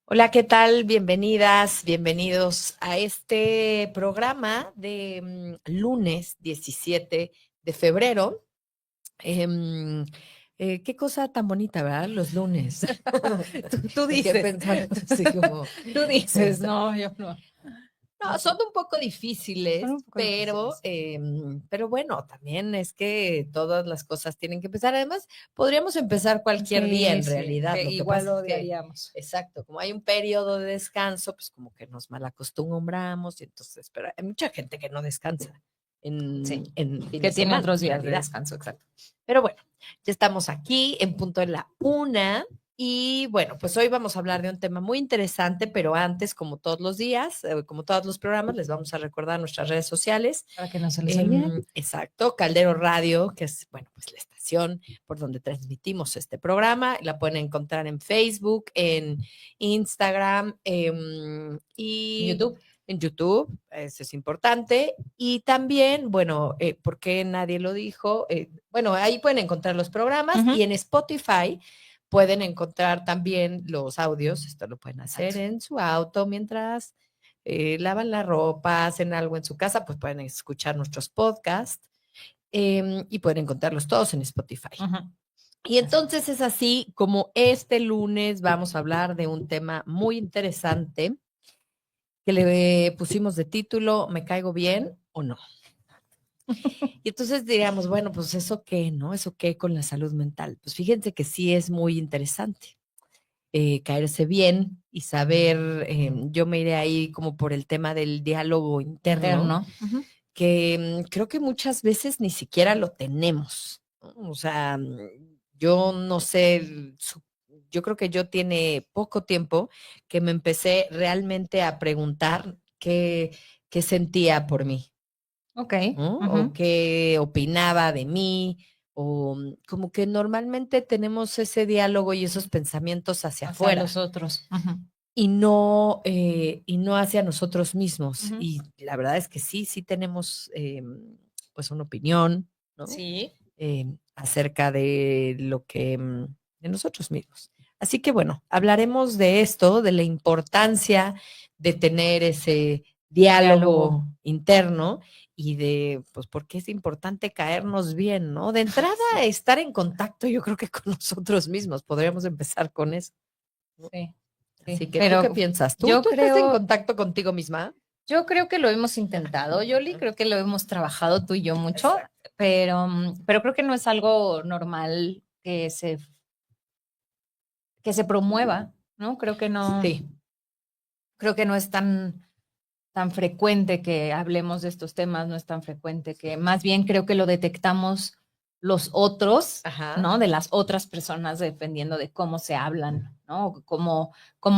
Hola, ¿qué tal? Bienvenidas, bienvenidos a este programa de lunes 17 de febrero. Em, Qué cosa tan bonita, ¿verdad? Los lunes. Tú Me quedé dices, pensando así como, tú dices, esta- no, yo no. no, son un poco Son difíciles, un poco difíciles. pero bueno, también es que todas las cosas tienen que empezar. Además, podríamos empezar cualquier día Sí, en sí, realidad. que Lo que igual pasa lo es que, odiaríamos. exacto, como hay un periodo de descanso, pues como que nos malacostumbramos y entonces, pero hay mucha gente que no descansa Sí, en fin que de tiene semana, otros en días de realidad. descanso, exacto. Pero bueno, ya estamos aquí en punto de la una. Y bueno, pues hoy vamos a hablar de un tema muy interesante, pero antes, como todos los días, como todos los programas, les vamos a recordar nuestras redes sociales. Para que no se les olvide. Exacto, Caldero Radio, que es, bueno, pues la estación por donde transmitimos este programa. La pueden encontrar en Facebook, en Instagram y YouTube. en YouTube, eso es importante. Y también, bueno, porque nadie lo dijo, bueno, ahí pueden encontrar los programas Ujú. y en Spotify pueden encontrar también los audios. Esto lo pueden hacer Exacto. en su auto mientras lavan la ropa, hacen algo en su casa, pues pueden escuchar nuestros podcasts y pueden encontrarlos todos en Spotify. Ujú. Y Así es. entonces es así como este lunes vamos a hablar de un tema muy interesante que le pusimos de título ¿Me caigo bien o no? Y entonces diríamos, bueno, pues eso qué, ¿no? Eso qué con la salud mental. Pues fíjense que sí es muy interesante caerse bien y saber, yo me iré ahí como por el tema del diálogo interno, Interno. Ujú. que creo que muchas veces ni siquiera lo tenemos, ¿no? O sea, yo no sé, yo creo que yo tiene poco tiempo que me empecé realmente a preguntar qué sentía por mí, Ok. ¿no? O Ujú. qué opinaba de mí, o como que normalmente tenemos ese diálogo y esos pensamientos hacia Hacia los afuera otros. Ujú. y no hacia nosotros mismos. Ujú. Y la verdad es que sí, sí tenemos pues una opinión, ¿no? Sí. Acerca de lo que, de nosotros mismos. Así que bueno, hablaremos de esto, de la importancia de tener ese Diálogo. diálogo interno y de, pues, por qué es importante caernos bien, ¿no? De entrada, Sí, estar en contacto, yo creo que con nosotros mismos, podríamos empezar con eso, ¿no? sí, sí. Así que, ¿tú qué Pero piensas? ¿Tú, yo tú estás en creo, contacto contigo misma? Yo creo que lo hemos intentado, Yoli, creo que lo hemos trabajado tú y yo mucho, Exacto. pero creo que no es algo normal que se promueva, ¿no? Sí, Creo que no es tan frecuente que hablemos de estos temas, no es tan frecuente que más bien creo que lo detectamos los otros, ajá, ¿no? De las otras personas, dependiendo de cómo se hablan, ¿no? Cómo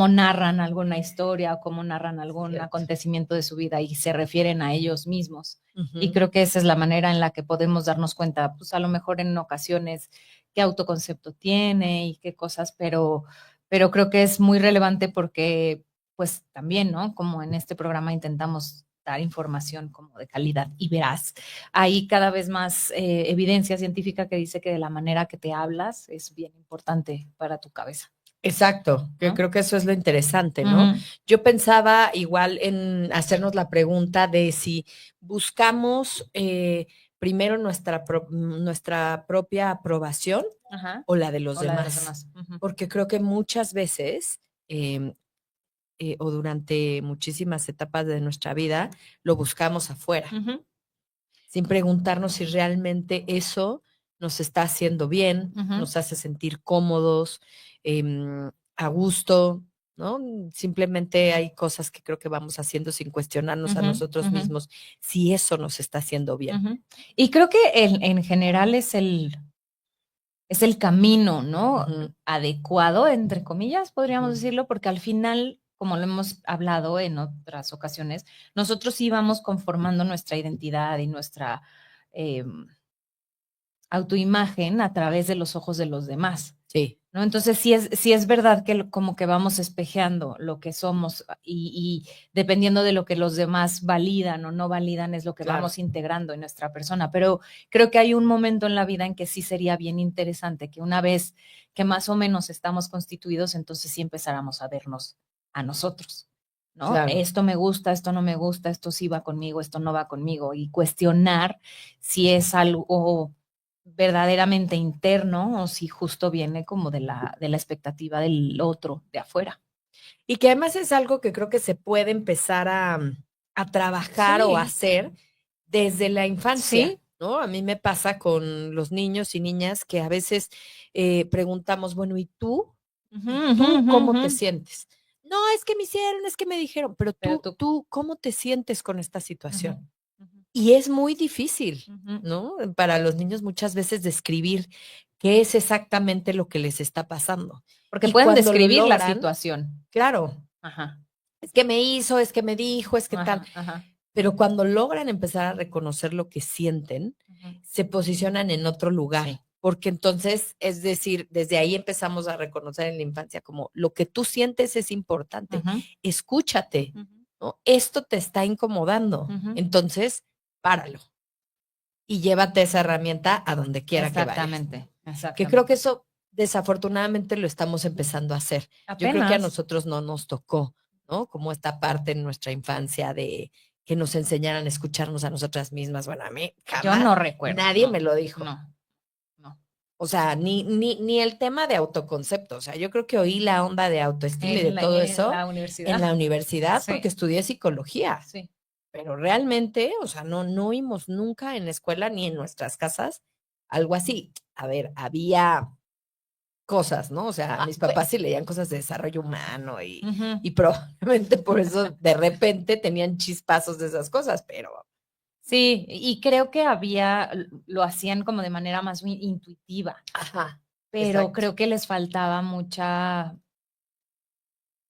narran alguna historia o cómo narran algún cierto. acontecimiento de su vida y se refieren a ellos mismos. Y Ujú. creo que esa es la manera en la que podemos darnos cuenta, pues a lo mejor en ocasiones qué autoconcepto tiene y qué cosas, pero creo que es muy relevante porque pues también, ¿no? Como en este programa intentamos dar información como de calidad y veraz. Hay cada vez más evidencia científica que dice que de la manera que te hablas es bien importante para tu cabeza, Exacto, que ¿no? creo que eso es lo interesante, ¿no? Uh-huh. Yo pensaba igual en hacernos la pregunta de si buscamos primero nuestra propia aprobación Ajá. o la de los O la de los demás, demás. Uh-huh. porque creo que muchas veces em, o durante muchísimas etapas de nuestra vida lo buscamos afuera, Uh-huh. sin preguntarnos si realmente eso nos está haciendo bien, Uh-huh. nos hace sentir cómodos, a gusto, ¿no? Simplemente hay cosas que creo que vamos haciendo sin cuestionarnos a Uh-huh. nosotros Uh-huh. mismos si eso nos está haciendo bien. Uh-huh. Y creo que en general es el camino, ¿no? Ujú, Adecuado, entre comillas, podríamos ujú. decirlo, porque al final, como lo hemos hablado en otras ocasiones, nosotros íbamos conformando nuestra identidad y nuestra eh, autoimagen a través de los ojos de los demás. Sí, ¿No? Entonces, sí es verdad que como que vamos espejeando lo que somos y dependiendo de lo que los demás validan o no validan es lo que claro. vamos integrando en nuestra persona. Pero creo que hay un momento en la vida en que sí sería bien interesante que una vez que más o menos estamos constituidos, entonces sí empezáramos a vernos a nosotros, ¿no? Claro. Esto me gusta, esto no me gusta, esto sí va conmigo, esto no va conmigo, y cuestionar si es algo verdaderamente interno o si justo viene como de la expectativa del otro de afuera. Y que además es algo que creo que se puede empezar a trabajar o Sí, hacer desde la infancia, sí. ¿no? A mí me pasa con los niños y niñas que a veces preguntamos, bueno, ¿y tú? Ujú, ¿Y ujú, tú ujú, cómo ujú. te sientes? No, es que me hicieron, es que me dijeron, pero Pero tú, tú. tú, ¿cómo te sientes con esta Ujú, situación? ujú, Y es muy difícil, ujú. ¿no? Para los niños muchas veces describir qué es exactamente lo que les está pasando. Porque Y pueden cuando lo describir la logran, situación. claro, Ajá, es que me hizo, es que me dijo, es que tal. ajá, ajá. Pero cuando logran empezar a reconocer lo que sienten, Ujú. se posicionan en otro Sí. lugar. Porque entonces, es decir, desde ahí empezamos a reconocer en la infancia como lo que tú sientes es importante. Ujú, Escúchate, ujú, ¿no? Esto te está incomodando. ujú. Entonces, páralo y llévate esa herramienta a donde quiera que vayas. Exactamente, Que creo que exactamente. eso desafortunadamente lo estamos empezando a hacer. Yo creo que a Apenas. nosotros no nos tocó, ¿no? Como esta parte en nuestra infancia de que nos enseñaran a escucharnos a nosotras mismas. Bueno, a mí Yo jamás no recuerdo, nadie me no, lo dijo. no, no. O sea, ni el tema de autoconcepto. O sea, yo creo que oí la onda de autoestima y de En la, todo en eso la en universidad, la universidad porque sí, estudié psicología. sí. Pero realmente, o sea, no oímos nunca en la escuela ni en nuestras casas algo así. A ver, había cosas, ¿no? O sea, Ah, mis papás sí leían cosas de desarrollo humano ujú. y probablemente por eso de repente tenían chispazos de esas cosas, pero Sí, y creo que lo hacían como de manera más intuitiva, ajá, pero exacto. creo que les faltaba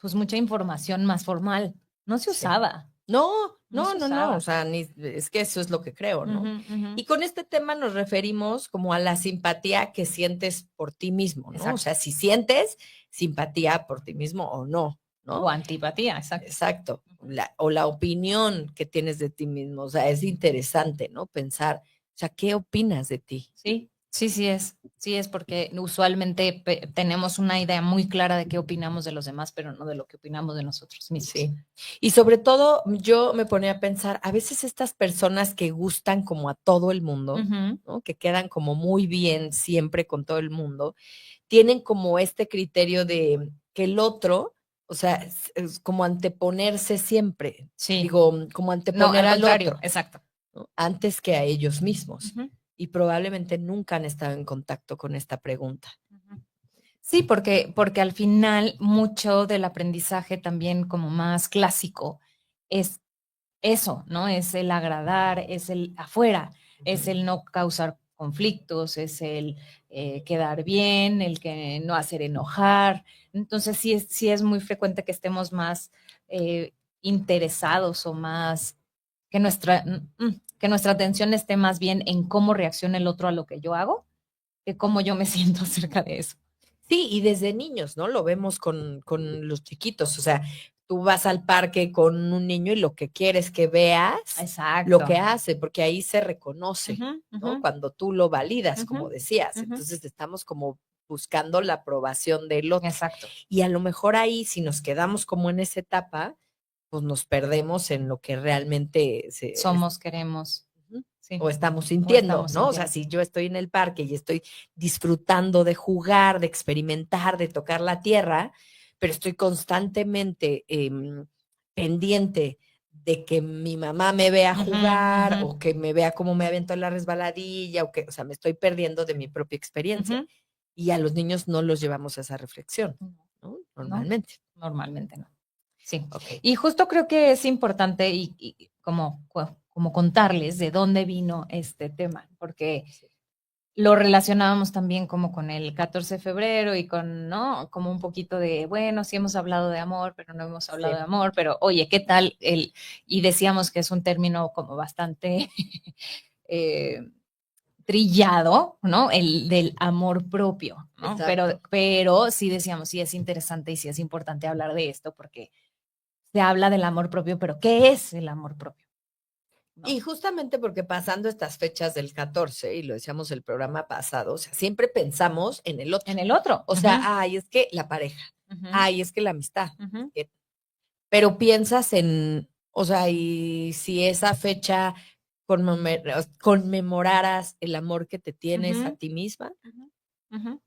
pues mucha información más formal. No se Sí. usaba, No, no se no, o usaba. sea, ni es que eso es lo que creo, ¿no? Ujú, ujú. Y con este tema nos referimos como a la simpatía que sientes por ti mismo, ¿no? O Exacto. sea, si sientes simpatía por ti mismo o no, O ¿no? antipatía, exacto. Exacto. Ujú. O la opinión que tienes de ti mismo. O sea, es interesante, ¿no? Pensar, o sea, ¿qué opinas de ti? Sí, sí, sí es. Sí es porque usualmente tenemos una idea muy clara de qué opinamos de los demás, pero no de lo que opinamos de nosotros mismos. Sí. Y sobre todo, yo me ponía a pensar, a veces estas personas que gustan como a todo el mundo, Ujú. ¿no? Que quedan como muy bien siempre con todo el mundo, tienen como este criterio de que el otro, o sea, es como anteponerse siempre, Sí. digo, como No, anteponer al al contrario, otro, exacto. ¿no? Antes que a ellos mismos. Ujú, Y probablemente nunca han estado en contacto con esta pregunta. ujú. Sí, porque al final mucho del aprendizaje también como más clásico es eso, ¿no? Es el agradar, es el afuera, es Ujú. el no causar conflictos, es el quedar bien, el que no hacer enojar. Entonces sí es muy frecuente que estemos más interesados o más, que nuestra atención esté más bien en cómo reacciona el otro a lo que yo hago, que cómo yo me siento acerca de eso. Sí, y desde niños, ¿no? Lo vemos con los chiquitos, o sea, tú vas al parque con un niño y lo que quieres que veas lo Exacto. que hace, porque ahí se reconoce, Ujú, ujú, ¿no? Cuando tú lo validas, ujú, como decías. ujú. Entonces estamos como buscando la aprobación del otro. Exacto. Y a lo mejor ahí, si nos quedamos como en esa etapa, pues nos perdemos en lo que realmente Somos, queremos, ujú, sí, o estamos o sintiendo, estamos ¿no? O sea, sintiendo. si yo estoy en el parque y estoy disfrutando de jugar, de experimentar, de tocar la tierra, pero estoy constantemente pendiente de que mi mamá me vea Ujú, jugar ujú, o que me vea cómo me avento en la resbaladilla o sea, me estoy perdiendo de mi propia experiencia. ujú. Y a los niños no los llevamos a esa reflexión, ¿no? No, Normalmente. normalmente no. Sí. Ok. Y justo creo que es importante y como contarles de dónde vino este tema, porque Sí. lo relacionábamos también como con el 14 de febrero y con, ¿no? Como un poquito de, bueno, sí hemos hablado de amor, pero no hemos hablado de Sí. amor, pero oye, ¿qué tal el? Y decíamos que es un término como bastante eh, trillado, ¿no? El del amor propio, ¿no? Pero, Exacto. pero sí decíamos, sí es interesante y sí es importante hablar de esto porque se habla del amor propio, pero ¿qué es el amor propio? Y ¿No? justamente porque pasando estas fechas del 14 y lo decíamos el programa pasado, o sea, siempre pensamos en el otro. En el otro. O sea, Ujú, ay, es que la pareja, ujú, ay, es que la amistad, es ujú, que pero piensas en, o sea, y si esa fecha conmemoraras el amor que te tienes a Ujú, ti misma. ujú, ujú.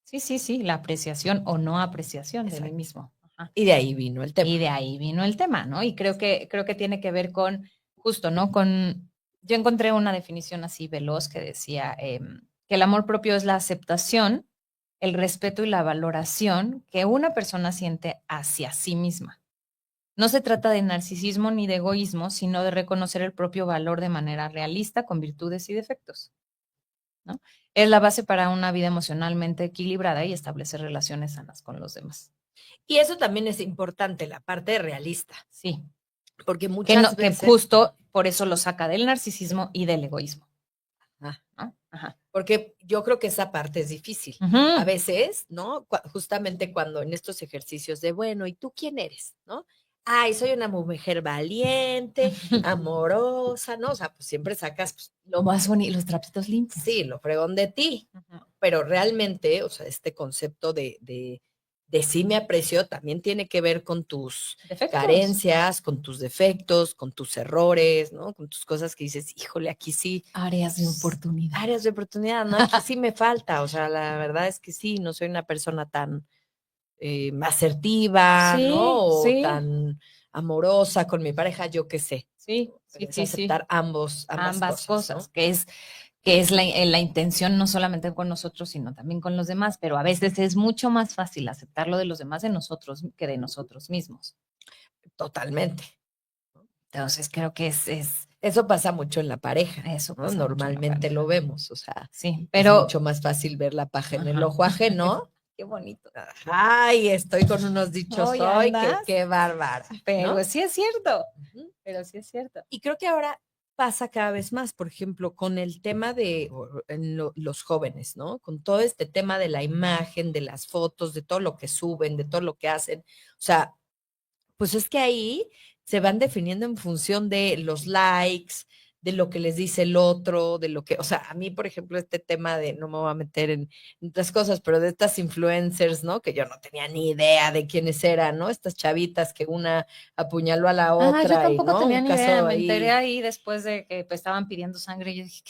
Sí, sí, sí, la apreciación o no apreciación de mí Exacto. mismo. Ajá. Y de ahí vino el tema. Y de ahí vino el tema, ¿no? Y creo que tiene que ver con, justo, ¿no? Yo encontré una definición así veloz que decía que el amor propio es la aceptación, el respeto y la valoración que una persona siente hacia sí misma. No se trata de narcisismo ni de egoísmo, sino de reconocer el propio valor de manera realista, con virtudes y defectos, ¿no? Es la base para una vida emocionalmente equilibrada y establecer relaciones sanas con los demás. Y eso también es importante, la parte realista, Sí, porque que muchas no, que veces, justo por eso lo saca del narcisismo y del egoísmo, ah, ¿no? Ajá. porque yo creo que esa parte es difícil. A Ujú. veces, ¿no? Justamente cuando en estos ejercicios de, bueno, ¿y tú quién eres? ¿No? Ay, soy una mujer valiente, amorosa, ¿no? O sea, pues siempre sacas, pues, Lo más bonito, los trapitos limpios. sí, lo fregón de ti, Ujú. pero realmente, o sea, este concepto de sí me aprecio también tiene que ver con tus Defectos, carencias, con tus defectos, con tus errores, ¿no? Con tus cosas que dices, híjole, aquí sí, áreas de oportunidad. áreas de oportunidad, ¿no? Aquí sí me falta, o sea, la verdad es que sí, no soy una persona tan asertiva, ¿no? Sí, O sí, tan amorosa con mi pareja, yo qué sé, sí, sí, pero es sí, sí. aceptar ambas Ambas cosas, cosas, ¿no? que es la intención no solamente con nosotros, sino también con los demás, pero a veces es mucho más fácil aceptar lo de los demás de nosotros que de nosotros mismos. Totalmente. Entonces creo que es Eso pasa mucho en la pareja, eso ¿no? pasa mucho en la Normalmente pareja. lo vemos, o sea, Sí, es pero mucho más fácil ver la paja en el ajá. ojo ajeno. Qué bonito. Ay, estoy con unos dichos Hoy hoy, que andas, qué bárbara, pero ¿no? sí es cierto, Ujú. pero sí es cierto. Y creo que ahora pasa cada vez más, por ejemplo, con el tema de los jóvenes, ¿no? Con todo este tema de la imagen, de las fotos, de todo lo que suben, de todo lo que hacen. O sea, pues es que ahí se van definiendo en función de los likes, de lo que les dice el otro, de lo que, o sea, a mí, por ejemplo, este tema de, no me voy a meter en otras cosas, pero de estas influencers, ¿no? Que yo no tenía ni idea de quiénes eran, ¿no? Estas chavitas que una apuñaló a la Ah, yo otra y, tampoco ¿no? tenía Un ni idea, caso me enteré ahí. ahí después de que pues, estaban pidiendo sangre y yo dije,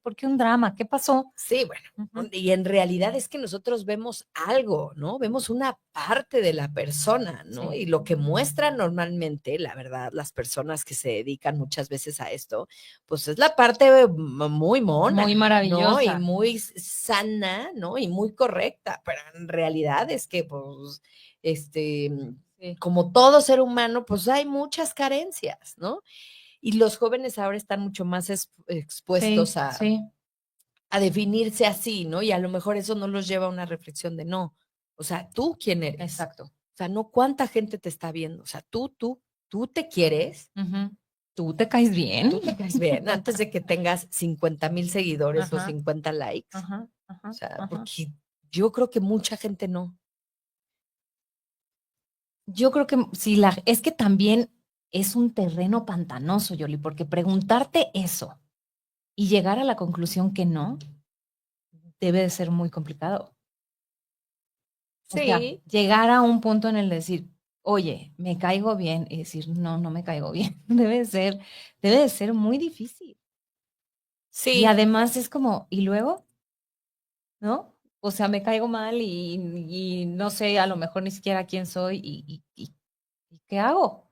¿por qué un drama? ¿Qué pasó? Sí, bueno, Ujú. y en realidad es que nosotros vemos algo, ¿no? Vemos una parte de la persona, ¿no? Sí, Y lo que muestran normalmente, la verdad, las personas que se dedican muchas veces a esto, pues es la parte muy muy mona, ¿no? Y maravillosa. muy sana, ¿no? Y muy correcta, pero en realidad es que, pues, este, Sí, como todo ser humano, pues hay muchas carencias, ¿no? Y los jóvenes ahora están mucho más sí, expuestos sí, a definirse así, ¿no? Y a lo mejor eso no los lleva a una reflexión de no. O sea, ¿tú quién eres? exacto. O sea, no cuánta gente te está viendo. O sea, tú te quieres, Ujú. ¿Tú te caes bien? tú te caes bien antes de que tengas 50,000 seguidores o Ajá, 50 likes. ajá, O ajá, sea, ajá. porque yo creo que mucha gente no. Yo creo que sí, es que también es un terreno pantanoso, Yoli, porque preguntarte eso y llegar a la conclusión que no, debe de ser muy complicado. O sea, Sí, llegar a un punto en el decir, oye, me caigo bien, y decir, no, no me caigo bien, debe de ser muy difícil. Y sí. además es como, ¿y luego? ¿No? O sea, me caigo mal y no sé a lo mejor ni siquiera quién soy y ¿qué hago?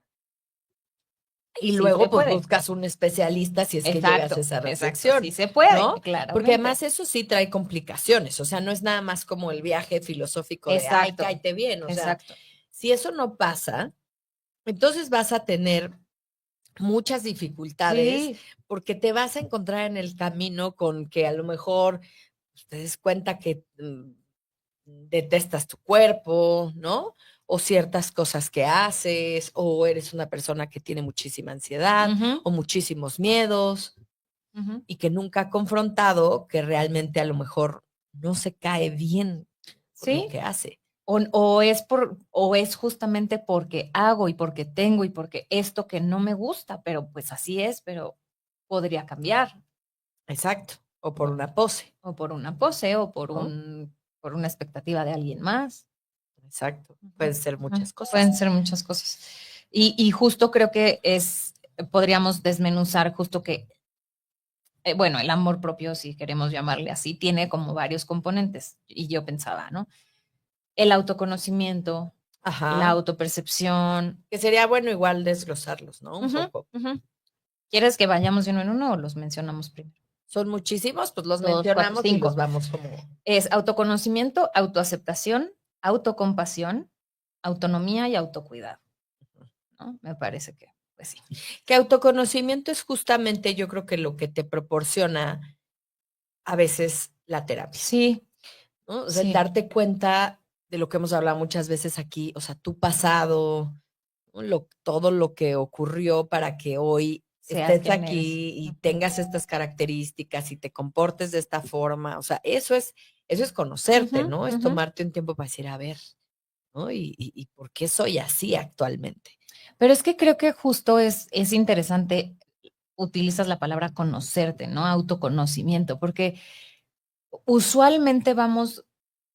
Y Sí luego, se pues puede. buscas un especialista si es que llegas a Exacto, esa exacto, sí reflexión, se puede, ¿no? Porque claramente. además eso sí trae complicaciones, o sea, no es nada más como el viaje filosófico de, ay, Exacto, cáete bien, o sea, exacto. si eso no pasa, entonces vas a tener muchas dificultades Sí, porque te vas a encontrar en el camino con que a lo mejor te des cuenta que detestas tu cuerpo, ¿no? O ciertas cosas que haces, o eres una persona que tiene muchísima ansiedad ujú, o muchísimos miedos ujú. y que nunca ha confrontado que realmente a lo mejor no se cae bien por lo Sí, que hace. o es justamente porque hago y porque tengo y porque esto que no me gusta, pero pues así es, pero podría cambiar, Exacto. O por ¿no? una pose, O por una pose o por ¿no? por una expectativa de alguien más. Exacto. Pueden ser muchas cosas. Pueden ser muchas cosas. Y justo creo que podríamos desmenuzar justo que, bueno, el amor propio, si queremos llamarle así, tiene como varios componentes. Y yo pensaba, ¿no? El autoconocimiento, la Ajá. autopercepción. Que sería bueno igual desglosarlos, ¿no? Un poco. ¿Quieres que vayamos de uno en uno o los mencionamos primero? Son muchísimos, pues los 2, 4, mencionamos y 5. los vamos como... Es autoconocimiento, autoaceptación, autocompasión, autonomía y autocuidado, ¿no? Me parece que, pues sí. Que autoconocimiento es justamente, yo creo que lo que te proporciona a veces la terapia, Sí, ¿no? O sea, el sí, darte cuenta de lo que hemos hablado muchas veces aquí, o sea, tu pasado, ¿no? Todo lo que ocurrió para que hoy seas estés quien eres. aquí y tengas estas características y te comportes de esta forma. O sea, eso es conocerte, ¿no? Es tomarte un tiempo para decir, a ver, ¿no? Y por qué soy así actualmente. Pero es que creo que justo es interesante, utilizas la palabra conocerte, ¿no? Autoconocimiento, porque usualmente vamos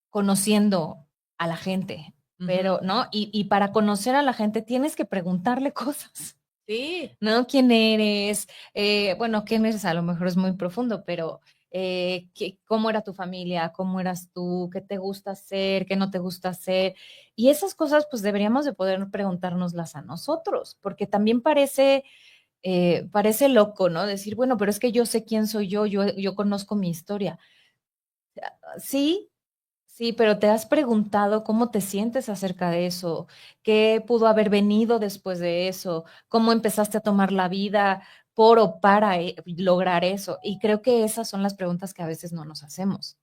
conociendo a la gente, pero, ¿no? Y para conocer a la gente tienes que preguntarle cosas. Sí. ¿No? ¿Quién eres? Bueno, quién eres a lo mejor es muy profundo, pero ¿cómo era tu familia? ¿Cómo eras tú? ¿Qué te gusta hacer? ¿Qué no te gusta hacer? Y esas cosas, pues deberíamos de poder preguntárnoslas a nosotros, porque también parece loco, ¿no? Decir, bueno, pero es que yo sé quién soy yo conozco mi historia. Sí, sí, pero ¿te has preguntado cómo te sientes acerca de eso? ¿Qué pudo haber venido después de eso? ¿Cómo empezaste a tomar la vida por o para lograr eso? Y creo que esas son las preguntas que a veces no nos hacemos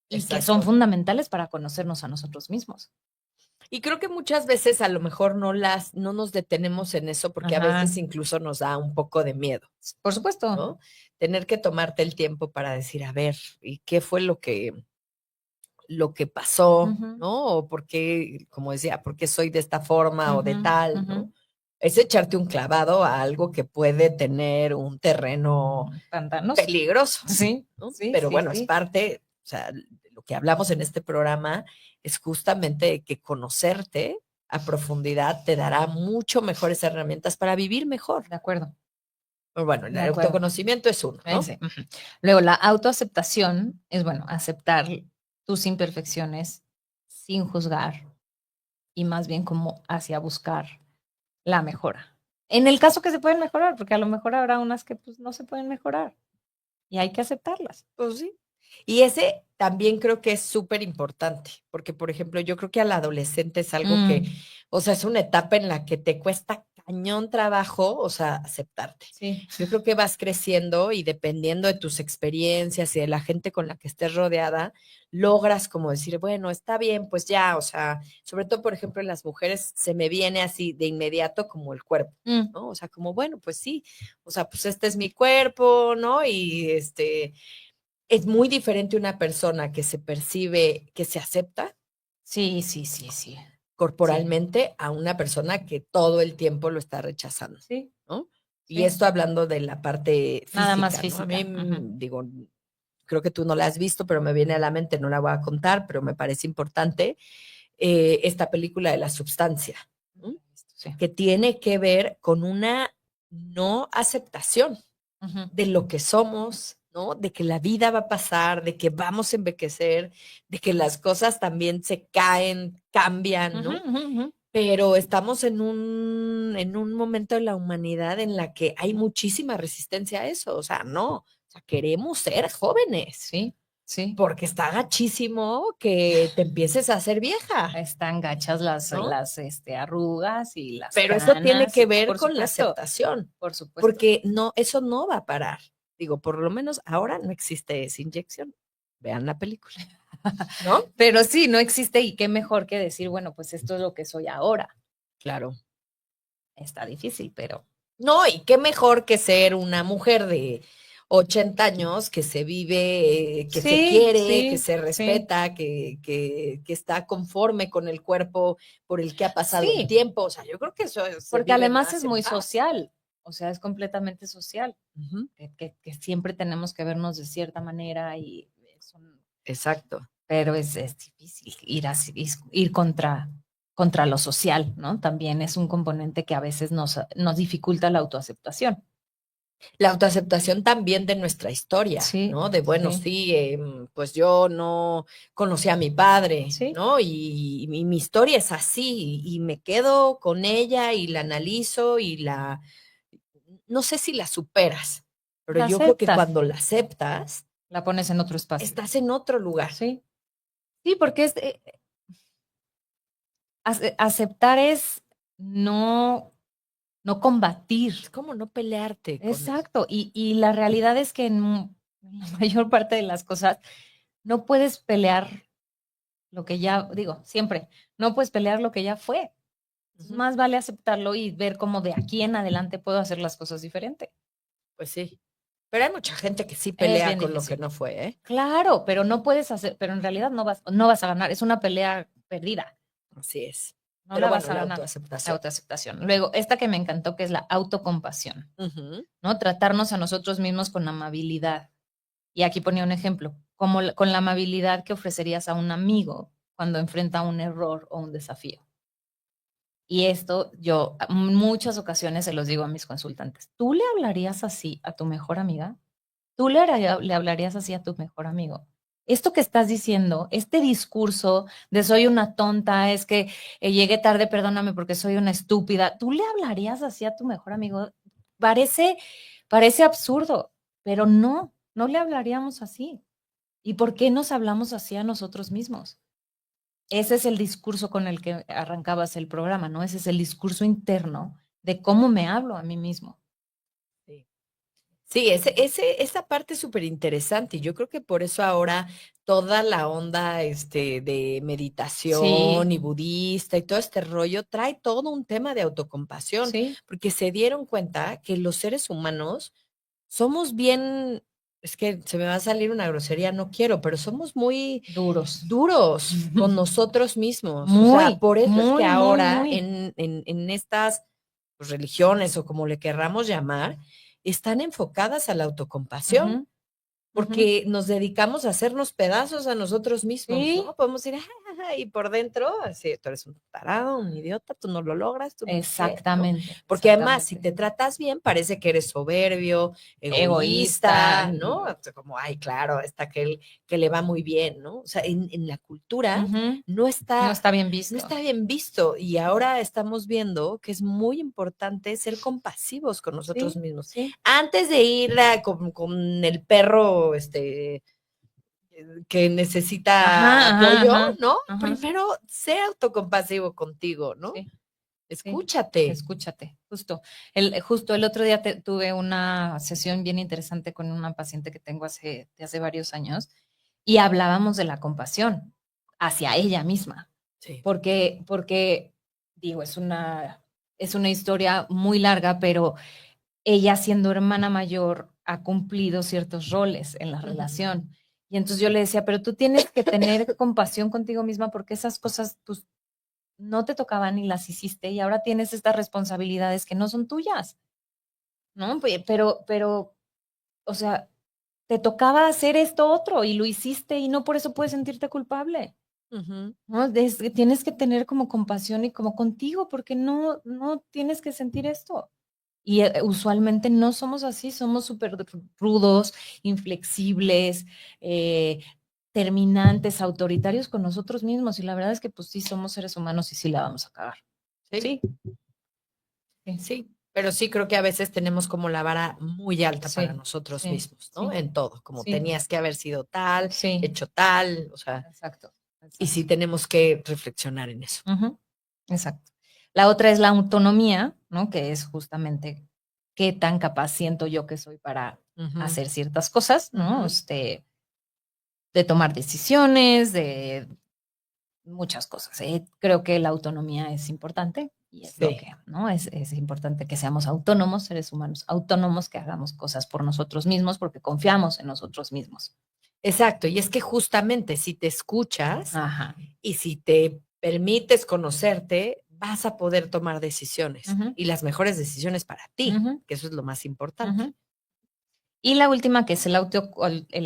y que son Exacto. fundamentales para conocernos a nosotros mismos. Y creo que muchas veces a lo mejor no nos detenemos en eso porque a Ajá. veces incluso nos da un poco de miedo, Por supuesto. ¿no? Tener que tomarte el tiempo para decir, a ver, ¿y qué fue lo que pasó, Ujú, ¿no? O por qué, como decía, por qué soy de esta forma o de ujú, tal, ujú. ¿no? Es echarte un clavado a algo que puede tener un terreno Pantanos. peligroso, Sí, ¿no? sí, Pero sí, bueno, es sí. parte, o sea, de lo que hablamos en este programa es justamente que conocerte a profundidad te dará mucho mejores herramientas para vivir mejor. De acuerdo, Pero bueno, el de acuerdo. autoconocimiento es uno, ¿no? Ese, ujú. Luego, la autoaceptación es, bueno, aceptar tus imperfecciones sin juzgar y más bien como hacia buscar la mejora. En el caso que se pueden mejorar, porque a lo mejor habrá unas que pues no se pueden mejorar y hay que aceptarlas. Pues sí. Y ese también creo que es súper importante, porque por ejemplo, yo creo que al adolescente es algo que, o sea, es una etapa en la que te cuesta cañón trabajo, o sea, aceptarte. Sí. Yo creo que vas creciendo y dependiendo de tus experiencias y de la gente con la que estés rodeada, logras como decir, bueno, está bien, pues ya, o sea, sobre todo, por ejemplo, en las mujeres se me viene así de inmediato como el cuerpo, ¿no? O sea, como, bueno, pues sí, o sea, pues este es mi cuerpo, ¿no? Y es muy diferente una persona que se percibe, que se acepta Sí, sí, sí, sí. corporalmente a una persona que todo el tiempo lo está rechazando, Sí, ¿no? Y sí. esto hablando de la parte Nada más física, ¿no? A mí, física. Ujú. digo, creo que tú no la has visto, pero me viene a la mente, no la voy a contar, pero me parece importante esta película de La Substancia, ¿no? Sí. Que tiene que ver con una no aceptación Ujú. de lo que somos, ¿no? De que la vida va a pasar, de que vamos a envejecer, de que las cosas también se caen, cambian, Ujú, ¿no? ujú, ujú. Pero estamos en un momento de la humanidad en la que hay muchísima resistencia a eso, o sea, no, o sea, queremos ser jóvenes, Sí, sí. porque está gachísimo que te empieces a hacer vieja, Están gachas ¿no? arrugas y las Pero eso tiene canas, que y ver por con la supuesto, aceptación, por supuesto. porque no, eso no va a parar. Digo, por lo menos ahora no existe esa inyección. Vean la película, ¿no? Pero sí, no existe y qué mejor que decir, bueno, pues esto es lo que soy ahora. Claro. Está difícil, pero No, y qué mejor que ser una mujer de 80 años que se vive, que se sí, quiere, que sí, se sí, respeta, que está conforme con el cuerpo por el que ha pasado el sí, tiempo. O sea, yo creo que eso se porque vive además más es en muy paz. social, o sea, es completamente social, Ujú. que siempre tenemos que vernos de cierta manera y son Exacto. pero es difícil ir contra lo social, ¿no? También es un componente que a veces nos dificulta la autoaceptación. La autoaceptación también de nuestra historia, Sí, ¿no? De, bueno, sí, sí, pues yo no conocí a mi padre, sí, ¿no? Y mi historia es así, y me quedo con ella y la analizo y no sé si la superas, pero la yo creo que aceptas, cuando la aceptas, la pones en otro espacio. estás en otro lugar. Sí, sí, porque aceptar es no, no combatir. Es como no pelearte con eso. Exacto, y la realidad es que en la mayor parte de las cosas no puedes pelear lo que ya, digo, siempre, no puedes pelear lo que ya fue. Entonces, Ujú. más vale aceptarlo y ver cómo de aquí en adelante puedo hacer las cosas diferente. Pues sí. Pero hay mucha gente que sí Es pelea bien con lo que difícil. no fue, ¿eh? Claro, pero no puedes hacer, pero en realidad no vas a ganar, es una pelea perdida, Así es. no Pero la vas bueno, a la ganar. La autoaceptación. autoaceptación. Luego, esta que me encantó, que es la autocompasión, Ujú. ¿no? Tratarnos a nosotros mismos con amabilidad. Y aquí ponía un ejemplo, como con la amabilidad que ofrecerías a un amigo cuando enfrenta un error o un desafío. Y esto yo en muchas ocasiones se los digo a mis consultantes. ¿Tú le hablarías así a tu mejor amiga? ¿Tú le hablarías así a tu mejor amigo? Esto que estás diciendo, este discurso de soy una tonta, es que llegué tarde, perdóname porque soy una estúpida, ¿tú le hablarías así a tu mejor amigo? Parece, parece absurdo, pero no le hablaríamos así. ¿Y por qué nos hablamos así a nosotros mismos? Ese es el discurso con el que arrancabas el programa, ¿no? Ese es el discurso interno de cómo me hablo a mí mismo. Sí. Sí, esa parte es súper interesante y yo creo que por eso ahora toda la onda de meditación Sí, y budista y todo este rollo trae todo un tema de autocompasión, sí, porque se dieron cuenta que los seres humanos somos bien, es que se me va a salir una grosería, no quiero, pero somos muy duros. duros con nosotros mismos. O sea, Muy, por eso es que muy, muy, ahora muy. en estas pues, religiones o como le querramos llamar, están enfocadas a la autocompasión Ujú, ujú. porque nos dedicamos a hacernos pedazos a nosotros mismos, Sí, ¿no? Podemos ir, y por dentro, así, tú eres un tarado, un idiota, tú no lo logras, tú no sé qué, ¿no? exactamente, Porque además, si exactamente. te tratas bien, parece que eres soberbio, Egoísta. egoísta, ¿no? O sea, como, ay, claro, está aquel que le va muy bien, ¿no? O sea, en la cultura Ujú. no No está, está bien no visto. está bien visto y ahora estamos viendo que es muy importante ser compasivos con nosotros Sí, mismos sí. antes de ir con el perro, que necesita Ajá, ajá, apoyo, ajá, ¿no? ajá. Primero, sé autocompasivo contigo, ¿no? Sí, sí. Escúchate. Escúchate, justo el otro día tuve una sesión bien interesante con una paciente que tengo de hace varios años y hablábamos de la compasión hacia ella misma, Sí. porque digo, es una historia muy larga, pero ella siendo hermana mayor ha cumplido ciertos roles en la Ujú. relación. Y entonces yo le decía, pero tú tienes que tener compasión contigo misma porque esas cosas pues, no te tocaban y las hiciste y ahora tienes estas responsabilidades que no son tuyas, ¿no? Pero, o sea, te tocaba hacer esto otro y lo hiciste y no por eso puedes sentirte culpable, Ujú. ¿no? Tienes que tener como compasión y como contigo porque no tienes que sentir esto. Y usualmente no somos así, somos súper rudos, inflexibles, eh, terminantes, autoritarios con nosotros mismos. Y la verdad es que pues sí, somos seres humanos y sí la vamos a cagar. Sí, Sí, sí, sí. Pero sí creo que a veces tenemos como la vara muy alta para sí, nosotros sí, mismos, ¿no? sí, En todo, como sí, tenías que haber sido tal, sí, hecho tal, o sea, exacto, y sí exacto. tenemos que reflexionar en eso. Ujú, exacto. La otra es la autonomía, ¿no? Que es justamente qué tan capaz siento yo que soy para Ujú, hacer ciertas cosas, ¿no? ujú. De tomar decisiones, de muchas cosas. Creo que la autonomía es importante y es lo que, Sí. ¿no? Es importante que seamos autónomos, seres humanos autónomos, que hagamos cosas por nosotros mismos porque confiamos en nosotros mismos. Exacto, y es que justamente si te escuchas Ajá. y si te permites conocerte, vas a poder tomar decisiones Ujú, y las mejores decisiones para ti, ujú, que eso es lo más importante. ujú. Y la última, que es el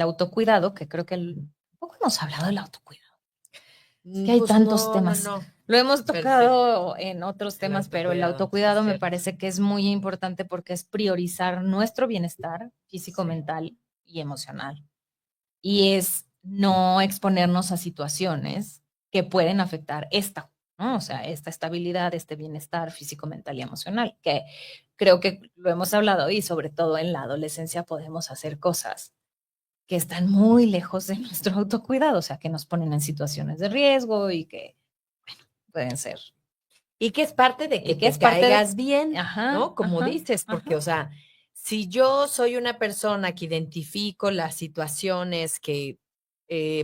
autocuidado, que creo que un poco hemos hablado del autocuidado. Es que hay Pues tantos no, temas. no. Lo hemos Perfecto. tocado en otros El temas, pero el autocuidado, autocuidado es me cierto. parece que es muy importante porque es priorizar nuestro bienestar físico, Sí. mental y emocional. Y es no exponernos a situaciones que pueden afectar esta, ¿no? O sea, esta estabilidad, este bienestar físico, mental y emocional, que creo que lo hemos hablado y sobre todo en la adolescencia podemos hacer cosas que están muy lejos de nuestro autocuidado, o sea, que nos ponen en situaciones de riesgo y que, bueno, pueden ser. Y que es parte de que Y que te es parte de... caigas bien, Ajá, ¿no? Como ajá, dices, porque, ajá. o sea, si yo soy una persona que identifico las situaciones que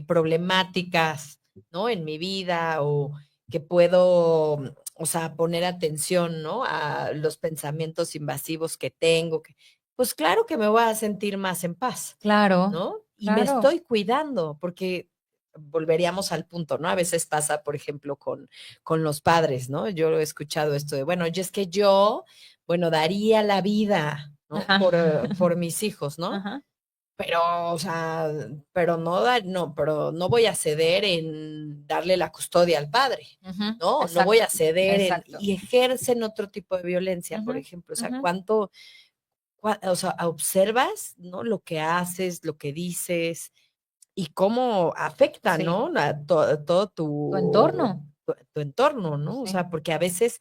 problemáticas, ¿no? En mi vida o que puedo, o sea, poner atención, ¿no? A los pensamientos invasivos que tengo, pues claro que me voy a sentir más en paz, Claro, ¿no? Y me claro. estoy cuidando, porque volveríamos al punto, ¿no? A veces pasa, por ejemplo, con los padres, ¿no? Yo he escuchado esto de, bueno, y es que yo, bueno, daría la vida, ¿no? Ajá. Por mis hijos, ¿no? Ajá. Pero, o sea, pero no voy a ceder en darle la custodia al padre, Ujú. ¿no? No voy Exacto, a ceder en, exacto. y ejercen otro tipo de violencia, por Ujú, ejemplo. O sea, ujú. o sea, observas, ¿no? Lo que haces, lo que dices, y cómo afecta, Sí, ¿no? Todo tu entorno. tu entorno, ¿no? O Sí. sea, porque a veces,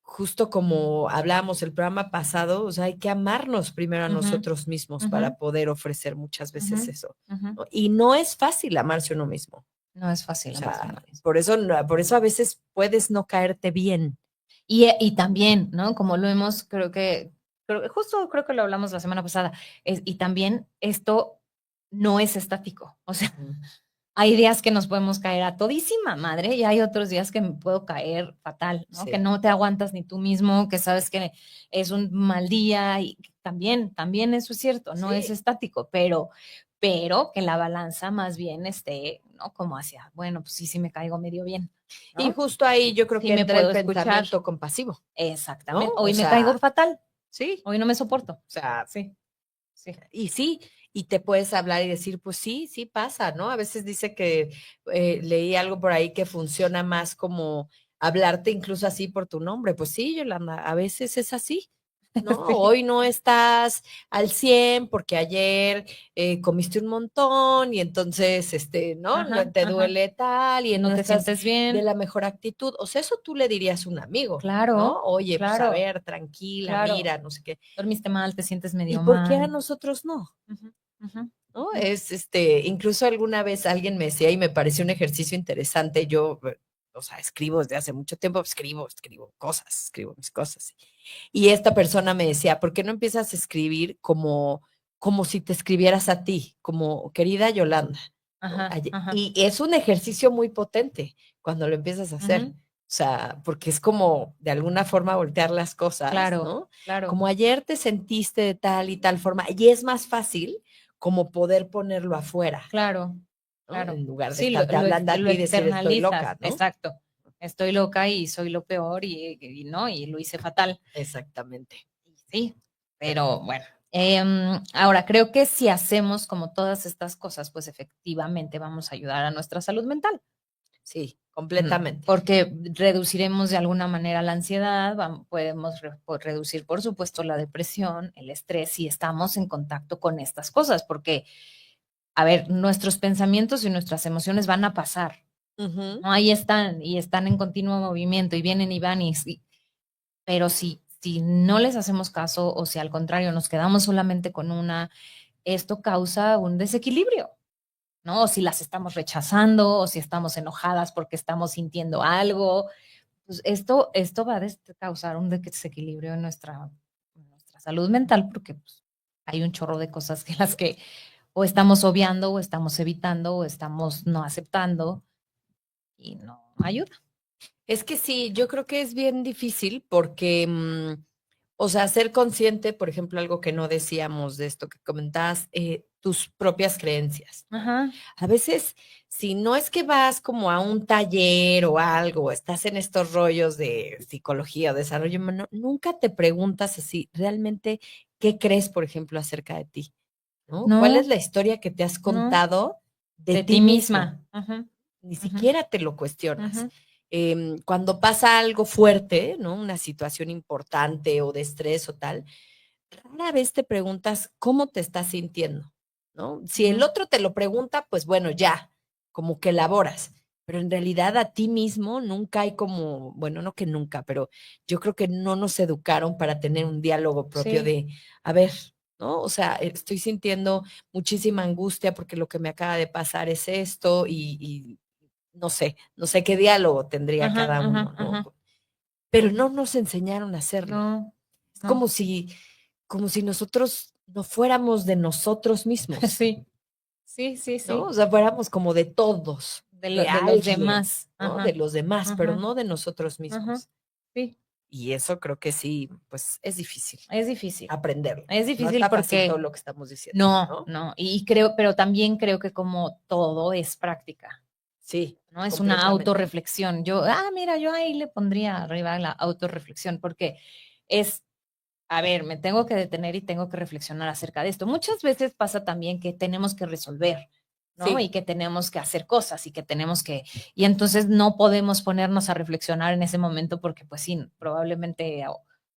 justo como hablábamos el programa pasado, o sea, hay que amarnos primero a Ujú, nosotros mismos ujú, para poder ofrecer muchas ujú, veces eso, ujú. ¿no? Y no es fácil amarse uno mismo. No es O fácil amarse a uno sea, mismo. por eso a veces puedes no caerte bien. Y también, ¿no? Como lo hemos, justo creo que lo hablamos la semana pasada, y también esto no es estático. O sea, Ujú. hay días que nos podemos caer a todísima madre y hay otros días que me puedo caer fatal, ¿no? Que Sí, no te aguantas ni tú mismo, que sabes que es un mal día y también eso es cierto, no es sí. estático, pero que la balanza más bien esté, ¿no? Como hacia, bueno, pues sí, sí me caigo medio bien, Y ¿no? justo ahí yo creo Sí que me entra el puedo escuchar. pensamiento compasivo, ¿no? Exactamente. O Hoy me caigo sea, fatal, sí, hoy no me soporto. o sea, Sí, sí. y sí, y te puedes hablar y decir, pues sí, sí pasa, ¿no? A veces dice que leí algo por ahí que funciona más como hablarte incluso así por tu nombre. Pues sí, Yolanda, a veces es así, ¿no? Sí. Hoy no estás al 100 porque ayer comiste un montón y entonces, ¿no? Ajá, Te ajá. duele tal y Y no no te estás sientes de bien. la mejor actitud. O sea, eso tú le dirías a un amigo, ¿no? Claro, Oye, pues a claro, ver, tranquila, claro. mira, no sé qué. Dormiste mal, te sientes ¿Y medio por qué a mal. nosotros no? Ujú, ujú, ¿No? ujú. Es incluso alguna vez alguien me decía y me pareció un ejercicio interesante. Yo, o sea, escribo desde hace mucho tiempo, escribo cosas, escribo mis cosas. Y esta persona me decía, ¿por qué no empiezas a escribir como si te escribieras a ti, como querida Yolanda? ¿No? Ajá, ajá. Y es un ejercicio muy potente cuando lo empiezas a hacer. Ujú. O sea, porque es como de alguna forma voltear las cosas, Claro, ¿no? claro, Como ayer te sentiste de tal y tal forma, y es más fácil como poder ponerlo afuera, claro, ¿no? claro. En lugar de Sí, estarte hablando a lo ti y decir estoy externalizas, loca, ¿no? exacto. Estoy loca y soy lo peor y no, y lo hice fatal. Exactamente. Y sí, pero bueno. Ahora, creo que si hacemos como todas estas cosas, pues efectivamente vamos a ayudar a nuestra salud mental. Sí, completamente. Porque reduciremos de alguna manera la ansiedad, podemos reducir, por supuesto, la depresión, el estrés, si estamos en contacto con estas cosas, porque, a ver, nuestros pensamientos y nuestras emociones van a pasar, Ujú. ¿no? Ahí están y están en continuo movimiento y vienen y van, pero si no les hacemos caso o si al contrario nos quedamos solamente con una, esto causa un desequilibrio. ¿No? O si las estamos rechazando, o si estamos enojadas porque estamos sintiendo algo, pues esto va a causar un desequilibrio en nuestra salud mental porque pues, hay un chorro de cosas que las que o estamos obviando, o estamos evitando, o estamos no aceptando y no ayuda. Es que sí, yo creo que es bien difícil porque, o sea, ser consciente, por ejemplo, algo que no decíamos de esto que comentabas, tus propias creencias, ¿no? Ajá, A veces, si no es que vas como a un taller o algo, o estás en estos rollos de psicología o desarrollo humano, nunca te preguntas así, realmente, ¿qué crees, por ejemplo, acerca de ti? ¿No? ¿Cuál es no, la historia que te has no, contado de De ti ti mismo. misma. Ujú, Ni ujú, siquiera te lo cuestionas. ujú, Cuando pasa algo fuerte, ¿no? Una situación importante o de estrés o tal, rara vez te preguntas cómo te estás sintiendo, ¿no? Si el ujú. otro te lo pregunta, pues bueno, ya, como que elaboras, pero en realidad a ti mismo nunca hay como, bueno, no que nunca, pero yo creo que no nos educaron para tener un diálogo propio Sí. de, a ver, ¿no? O sea, estoy sintiendo muchísima angustia porque lo que me acaba de pasar es esto y no sé qué diálogo tendría Ajá, cada ajá, uno, ¿no? ajá. Pero no nos enseñaron a hacerlo. No, Es no. como si nosotros no fuéramos de nosotros mismos, Sí, sí, sí, ¿no? sí. O sea, fuéramos como de todos, de De los alguien, demás. ¿no? De Ajá, los demás, pero ajá, no de nosotros ajá. mismos. Sí, Y eso creo que sí, pues es difícil es difícil. aprenderlo. Es No difícil está fácil todo porque lo que estamos diciendo, no, ¿no? no. Y creo, pero también creo que como todo es práctica, Sí, ¿no? Es una completamente. autorreflexión. Mira, yo ahí le pondría arriba la autorreflexión porque es, a ver, me tengo que detener y tengo que reflexionar acerca de esto. Muchas veces pasa también que tenemos que resolver, ¿no? Y Sí, que tenemos que hacer cosas y que tenemos que, y entonces no podemos ponernos a reflexionar en ese momento porque pues sí, probablemente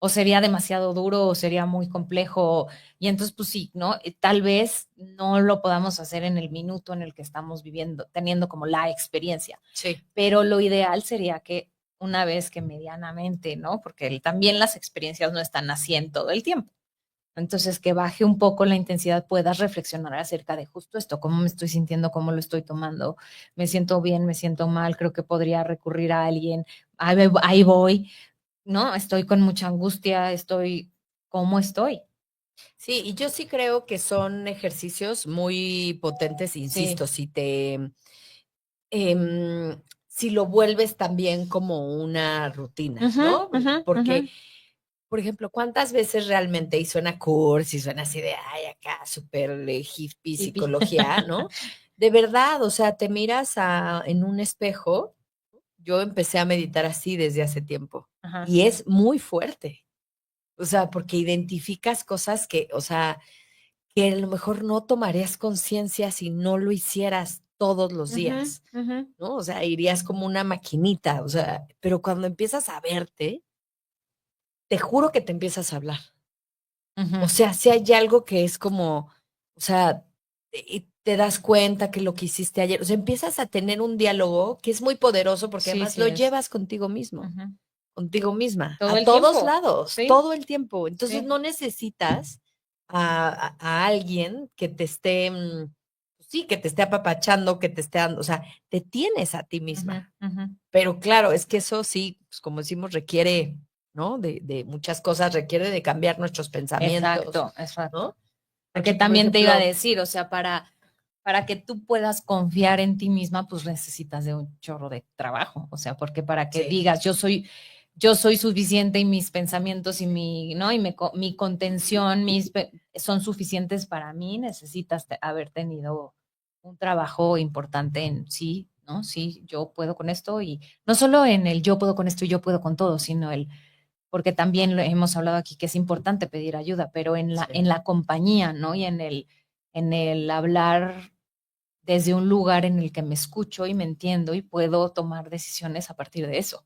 o sería demasiado duro o sería muy complejo y entonces pues sí, ¿no? Tal vez no lo podamos hacer en el minuto en el que estamos viviendo, teniendo como la experiencia, sí. pero lo ideal sería que una vez que medianamente, ¿no? Porque también las experiencias no están así en todo el tiempo. Entonces, que baje un poco la intensidad, puedas reflexionar acerca de justo esto, cómo me estoy sintiendo, cómo lo estoy tomando, me siento bien, me siento mal, creo que podría recurrir a alguien, ahí voy, ¿no? Estoy con mucha angustia, ¿cómo estoy? Sí, y yo sí creo que son ejercicios muy potentes, Sí. insisto, si lo vuelves también como una rutina, Ujú, ¿no? ujú, ujú. Porque, por ejemplo, ¿cuántas veces realmente, y suena cursi, y suena así de, ay, acá, súper hippie, Hippie. psicología, ¿no? De verdad, o sea, te miras en un espejo, yo empecé a meditar así desde hace tiempo, Ajá. y es muy fuerte, o sea, porque identificas cosas que, o sea, que a lo mejor no tomarías conciencia si no lo hicieras todos los Ujú, días. ujú, ¿No? O sea, irías como una maquinita, o sea, pero cuando empiezas a verte, te juro que te empiezas a hablar. O ujú. sea, si hay algo que es como, o sea, y te das cuenta que lo que hiciste ayer, o sea, empiezas a tener un diálogo que es muy poderoso porque Sí, además sí lo es. llevas contigo mismo, Ujú. contigo misma, Todo a el todos tiempo. lados, Sí, todo el tiempo. Entonces sí. no necesitas a alguien que te esté, sí, que te esté apapachando, que te esté dando, o sea, te tienes a ti Ujú, misma. ujú. Pero claro, es que eso sí, pues como decimos, requiere, ¿no? De muchas cosas, requiere de cambiar nuestros pensamientos, Exacto, exacto. ¿no? Porque Aquí, por también te iba a ejemplo, decir, o sea, para que tú puedas confiar en ti misma, pues necesitas de un chorro de trabajo. O sea, porque para que sí, digas, yo soy suficiente y mis pensamientos y ¿no? Mi contención, son suficientes para mí, necesitas haber tenido un trabajo importante en sí, ¿no? Sí, yo puedo con esto y no solo en el yo puedo con esto y yo puedo con todo, sino porque también lo hemos hablado aquí que es importante pedir ayuda, pero sí. en la compañía, ¿no? Y en el hablar desde un lugar en el que me escucho y me entiendo y puedo tomar decisiones a partir de eso.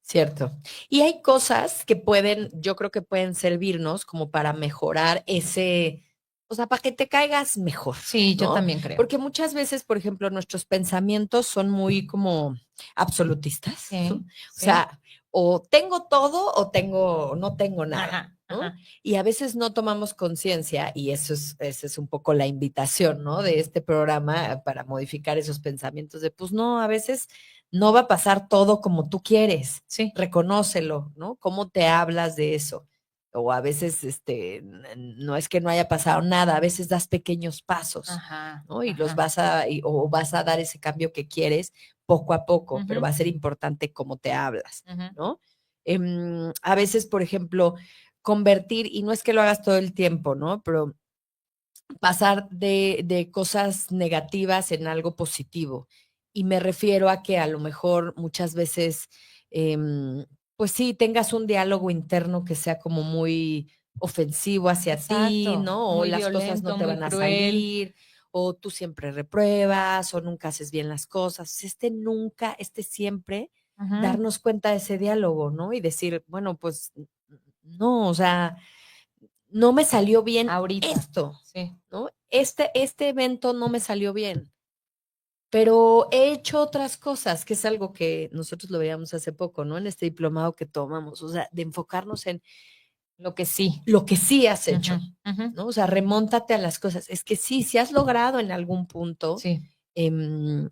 Cierto. Y hay cosas que pueden, yo creo que pueden servirnos como para mejorar ese, o sea, para que te caigas mejor, Sí, yo ¿no? también creo. Porque muchas veces, por ejemplo, nuestros pensamientos son muy como absolutistas, ¿no? Sí, O sí. sea, o tengo todo o tengo, no tengo nada, Ajá, ¿no? ajá. Y a veces no tomamos conciencia, y esa es un poco la invitación, ¿no? De este programa para modificar esos pensamientos de, pues no, a veces no va a pasar todo como tú quieres, Sí. reconócelo, ¿no? ¿Cómo te hablas de eso? O a veces, no es que no haya pasado nada, a veces das pequeños pasos, Ajá, ¿no? Y ajá. o vas a dar ese cambio que quieres poco a poco, pero Ujú, va a ser importante cómo te hablas, ujú. ¿no? A veces, por ejemplo, convertir, y no es que lo hagas todo el tiempo, ¿no? Pero pasar de cosas negativas en algo positivo. Y me refiero a que a lo mejor muchas veces, pues sí, tengas un diálogo interno que sea como muy ofensivo hacia ti, Exacto. ¿no? O Muy las cosas no violento, te muy van a cruel. salir, o tú siempre repruebas, o nunca haces bien las cosas. Este siempre, Ujú. darnos cuenta de ese diálogo, ¿no? Y decir, bueno, pues no, o sea, no me salió bien Ahorita, esto, sí. ¿no? Este evento no me salió bien, pero he hecho otras cosas, que es algo que nosotros lo veíamos hace poco, ¿no? En este diplomado que tomamos, o sea, de enfocarnos en Lo que sí. lo que sí has hecho, Ujú, ujú. ¿no? O sea, remóntate a las cosas. Es que sí, si has logrado en algún punto Sí, em,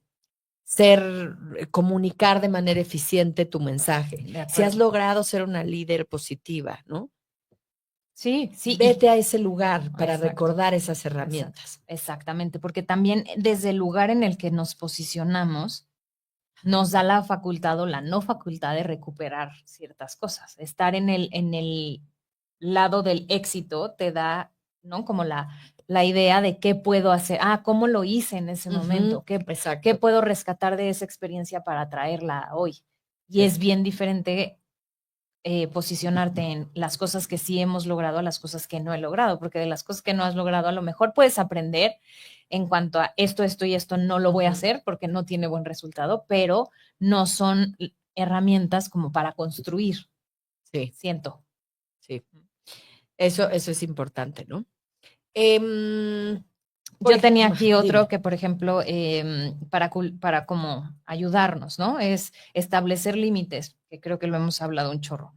comunicar de manera eficiente tu mensaje, de si has acuerdo. logrado ser una líder positiva, ¿no? Sí, sí. Vete a ese lugar para Exacto, recordar esas exacto, herramientas. exactamente, porque también desde el lugar en el que nos posicionamos, nos da la facultad o la no facultad de recuperar ciertas cosas. Estar en el lado del éxito te da, ¿no? Como la idea de qué puedo hacer, cómo lo hice en ese Ujú, momento, qué exacto. puedo rescatar de esa experiencia para traerla hoy. Y Sí. es bien diferente posicionarte en las cosas que sí hemos logrado a las cosas que no he logrado, porque de las cosas que no has logrado a lo mejor puedes aprender en cuanto a esto y esto no lo voy a Ujú. hacer porque no tiene buen resultado, pero no son herramientas como para construir, Sí, siento. sí. Eso es importante, ¿no? Em, Yo tenía aquí otro dime. que, por ejemplo, para como ayudarnos, ¿no? Es establecer límites, que creo que lo hemos hablado un chorro.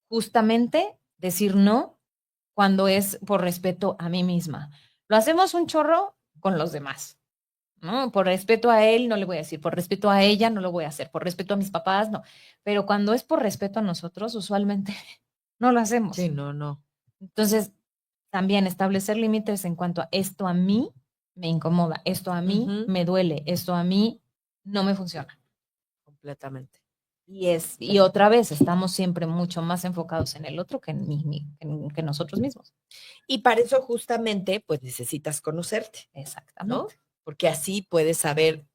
Justamente decir no cuando es por respeto a mí misma. Lo hacemos un chorro con los demás, ¿no? Por respeto a él no le voy a decir, por respeto a ella no lo voy a hacer, por respeto a mis papás no. Pero cuando es por respeto a nosotros, usualmente no lo Sí, hacemos. no, no, Entonces, también establecer límites en cuanto a esto a mí me incomoda, esto a mí ujú, me duele, esto a mí no me funciona. completamente. Y otra vez, estamos siempre mucho más enfocados en el otro que que nosotros mismos. Y para eso justamente, pues necesitas conocerte, ¿no? Exactamente. Porque así puedes saber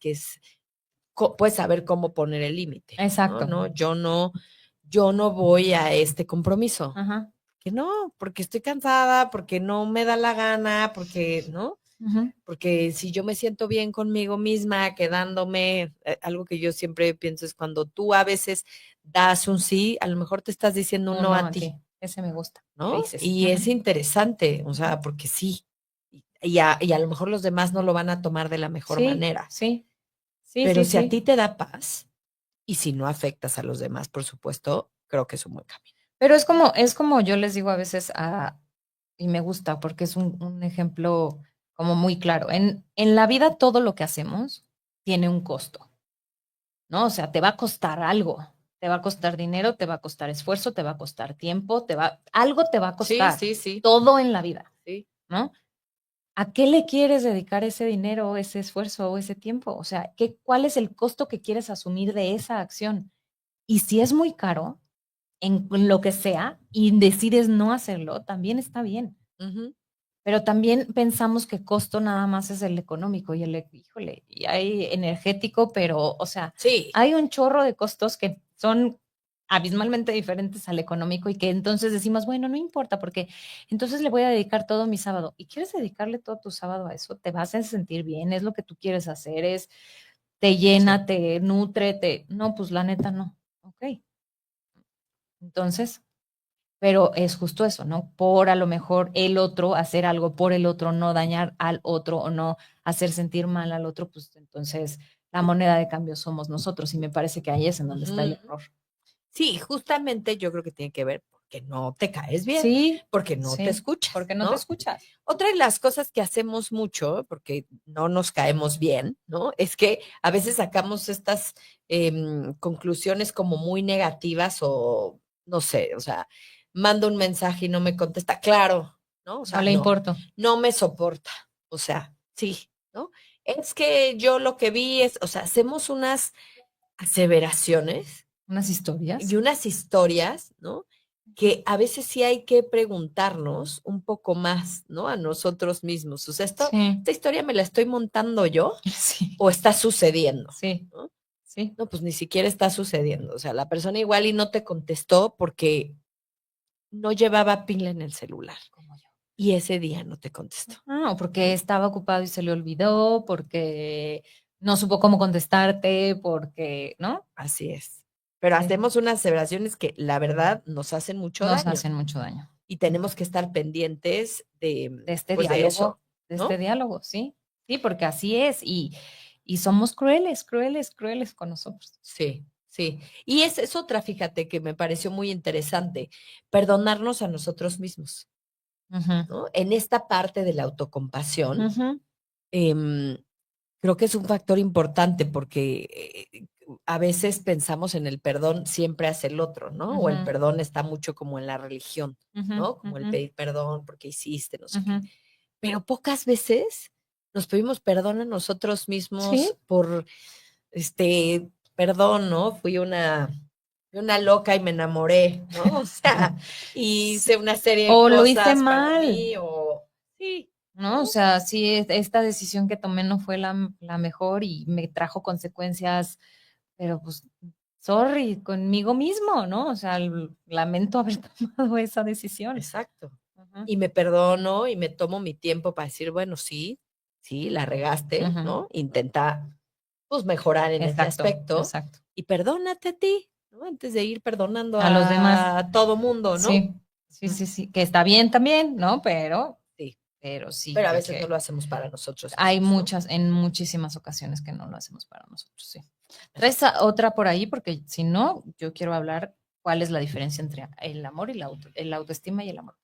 puedes saber cómo poner el límite, ¿no? Exacto. No, yo no voy a este compromiso. Ajá. Que no, porque estoy cansada, porque no me da la gana, porque, ¿no? Ujú. Porque si yo me siento bien conmigo misma, quedándome, algo que yo siempre pienso es cuando tú a veces das un sí, a lo mejor te estás diciendo un no Uno a a ti. ti, Ese me gusta. ¿Qué ¿no? dices? Y es Ujú. interesante, o sea, porque sí. Y a lo mejor los demás no lo van a tomar de la mejor Sí, manera. sí, sí, Pero sí, si a sí. ti te da paz, y si no afectas a los demás, por supuesto, creo que es un buen camino. Pero es como yo les digo a veces y me gusta porque es un ejemplo como muy claro. En la vida todo lo que hacemos tiene un costo, ¿no? O sea, te va a costar algo. Te va a costar dinero, te va a costar esfuerzo, te va a costar tiempo, algo te va a Sí, costar. sí, sí, Todo en la vida, sí. ¿no? ¿A qué le quieres dedicar ese dinero, ese esfuerzo o ese tiempo? O sea, ¿cuál es el costo que quieres asumir de esa acción? Y si es muy caro, en lo que sea, y decides no hacerlo, también está bien. Ujú. Pero también pensamos que costo nada más es el económico híjole, y hay energético, pero, o sea, Sí, hay un chorro de costos que son abismalmente diferentes al económico y que entonces decimos, bueno, no importa, porque entonces le voy a dedicar todo mi sábado. ¿Y quieres dedicarle todo tu sábado a eso? ¿Te vas a sentir bien? ¿Es lo que tú quieres hacer? ¿Te sí. llena, te nutre, No, pues la neta no. Ok. Entonces, pero es justo eso, ¿no? Por a lo mejor el otro, hacer algo por el otro, no dañar al otro o no hacer sentir mal al otro, pues entonces la moneda de cambio somos nosotros y me parece que ahí es en donde está el Ujú. error. Sí, justamente yo creo que tiene que ver porque no te caes bien, Sí, porque no te sí, escuchas, porque no te ¿no? escuchas. Otra de las cosas que hacemos mucho, porque no nos caemos bien, ¿no? Es que a veces sacamos estas conclusiones como muy negativas o no sé, o sea, mando un mensaje y no me contesta, claro, ¿no? O No sea, le no, importo. no me soporta, o sea, sí, ¿no? Es que yo lo que vi es, o sea, hacemos unas aseveraciones Unas y historias. unas historias, ¿no? Que a veces sí hay que preguntarnos un poco más, ¿no? A nosotros mismos. O sea, Sí, esta historia me la estoy montando yo sí, o está sucediendo, sí, ¿no? sí, No, pues ni siquiera está sucediendo. O sea, la persona igual y no te contestó porque no llevaba pila en el celular. como yo. y ese día no te contestó. O porque estaba ocupado y se le olvidó, porque no supo cómo contestarte, porque, ¿no? Así es. Pero Sí, hacemos unas aseveraciones que la verdad nos hacen mucho nos daño hacen mucho daño. y tenemos que estar pendientes de, De este pues de eso, de este ¿no? diálogo, sí. Sí, porque así es. Y somos crueles, crueles, crueles con nosotros. Sí, sí. Y es otra, fíjate, que me pareció muy interesante, perdonarnos a nosotros mismos, Ujú, ¿no? En esta parte de la autocompasión, ujú, em, creo que es un factor importante porque a veces pensamos en el perdón siempre hacia el otro, ¿no? O el ujú, perdón está mucho como en la religión, ujú, ¿no? Como el ujú, pedir perdón porque hiciste, no sé qué. ujú. Pero pocas veces nos pedimos perdón a nosotros Sí. mismos por, perdón, ¿no? Fui una loca y me enamoré, ¿no? O sea, y Sí. hice una serie de O lo hice cosas para mal, mí, o sí, ¿no? O ¿no? sea, sí, esta decisión que tomé no fue la mejor y me trajo consecuencias, pero pues, sorry, conmigo mismo, ¿no? O sea, lamento haber tomado esa decisión. Exacto. Ujú, Y me perdono y me tomo mi tiempo para decir, bueno, sí, sí, la regaste, ujú. ¿no? Intenta, pues, mejorar en ese Exacto, aspecto exacto. y perdónate a ti, ¿no? Antes de ir perdonando A los demás, a todo mundo, ¿no? sí, sí, Ujú. sí, sí, que está bien también, ¿no? Sí, Pero sí, pero a hay veces no que, lo hacemos para nosotros hay mismos, ¿no? muchas, en muchísimas ocasiones que no lo hacemos para nosotros, sí. Así. ¿Traes otra por ahí? Porque si no, yo quiero hablar cuál es la diferencia entre el amor y el autoestima y el amor.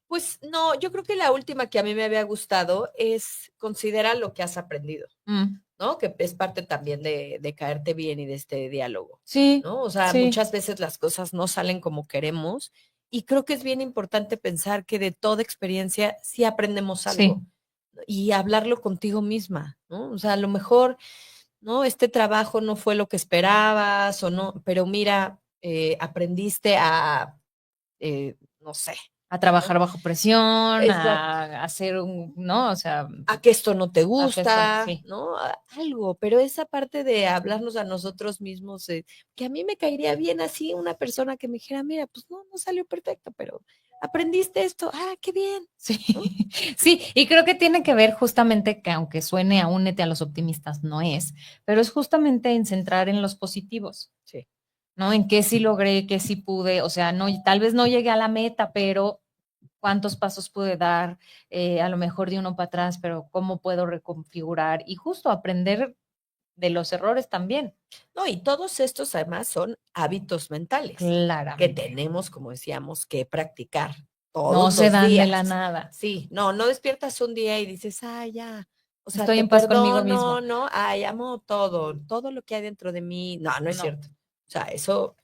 Pues no, yo creo que la última que a mí me había gustado es considera lo que has aprendido, Mm, ¿no? Que es parte también de caerte bien y de este diálogo, sí, ¿no? O sea, sí, muchas veces las cosas no salen como queremos y creo que es bien importante pensar que de toda experiencia sí aprendemos sí. algo y hablarlo contigo misma, ¿no? O sea, a lo mejor, ¿no? Este trabajo no fue lo que esperabas o no, pero mira, aprendiste a, no sé, A ¿no? trabajar bajo presión, Exacto. a hacer un, ¿no? O sea, A que esto no te a que esto, gusta, sí. ¿no? Algo, pero esa parte de hablarnos a nosotros mismos, que a mí me caería bien así una persona que me dijera, mira, pues no, no salió perfecto, pero aprendiste esto, qué bien, Sí, ¿no? sí, y creo que tiene que ver justamente que aunque suene a únete a los optimistas, no es, pero es justamente en centrar en los positivos, Sí, ¿no? En qué sí logré, qué sí pude, o sea, no, tal vez no llegué a la meta, pero cuántos pasos pude dar, a lo mejor di uno para atrás, pero cómo puedo reconfigurar y justo aprender de los errores también. no, y todos estos además son hábitos mentales que Claramente. tenemos, como decíamos, que practicar No todos se los dan de la días. nada. Sí, no, no despiertas un día y dices, ya, o sea, Estoy te en paz conmigo perdono, mismo. ¿no? Amo todo lo que hay dentro de mí. No, no es No. cierto. O sea, eso